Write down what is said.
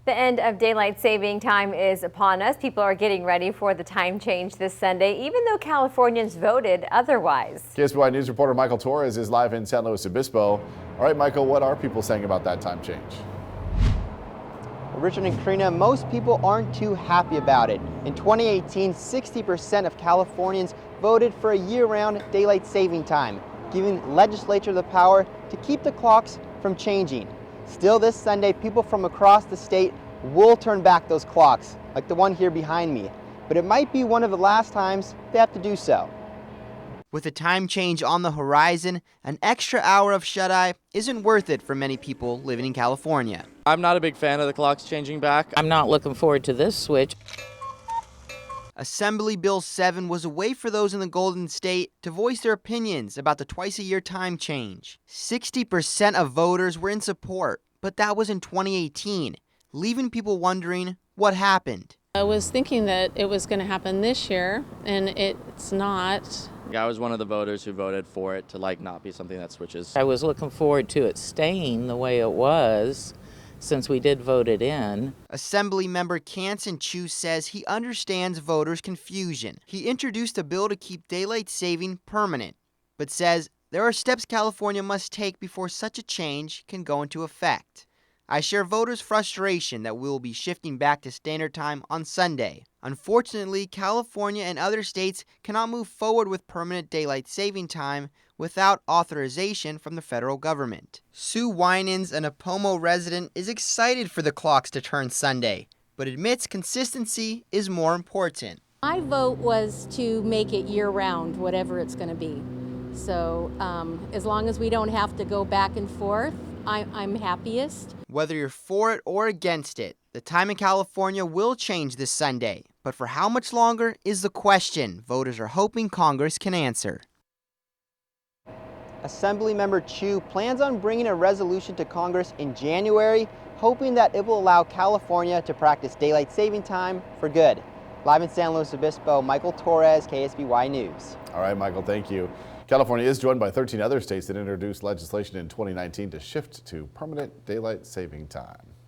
The end of daylight saving time is upon us. People are getting ready for the time change this Sunday, even though Californians voted otherwise. KSBY News reporter Michael Torres is live in San Luis Obispo. All right, Michael, what are people saying about that time change? Richard and Karina, most people aren't too happy about it. In 2018, 60% of Californians voted for a year-round daylight saving time, giving the legislature the power to keep the clocks from changing. Still, this Sunday, people from across the state will turn back those clocks, like the one here behind me. But it might be one of the last times they have to do so. With a time change on the horizon, an extra hour of shut-eye isn't worth it for many people living in California. I'm not a big fan of the clocks changing back. I'm not looking forward to this switch. Assembly Bill 7 was a way for those in the Golden State to voice their opinions about the twice-a-year time change. 60% of voters were in support, but that was in 2018, leaving people wondering what happened. I was thinking that it was going to happen this year, and it's not. I was one of the voters who voted for it to not be something that switches. I was looking forward to it staying the way it was, since we did vote it in. Assembly member Kansan Chu says he understands voters' confusion. He introduced a bill to keep daylight saving permanent, but says there are steps California must take before such a change can go into effect. I share voters' frustration that we will be shifting back to standard time on Sunday. Unfortunately, California and other states cannot move forward with permanent daylight saving time without authorization from the federal government. Sue Winans, an Apomo resident, is excited for the clocks to turn Sunday, but admits consistency is more important. My vote was to make it year-round, whatever it's going to be. So as long as we don't have to go back and forth, I'm happiest. Whether you're for it or against it, the time in California will change this Sunday. But for how much longer is the question voters are hoping Congress can answer. Assemblymember Chu plans on bringing a resolution to Congress in January, hoping that it will allow California to practice daylight saving time for good. Live in San Luis Obispo, Michael Torres, KSBY News. All right, Michael, thank you. California is joined by 13 other states that introduced legislation in 2019 to shift to permanent daylight saving time.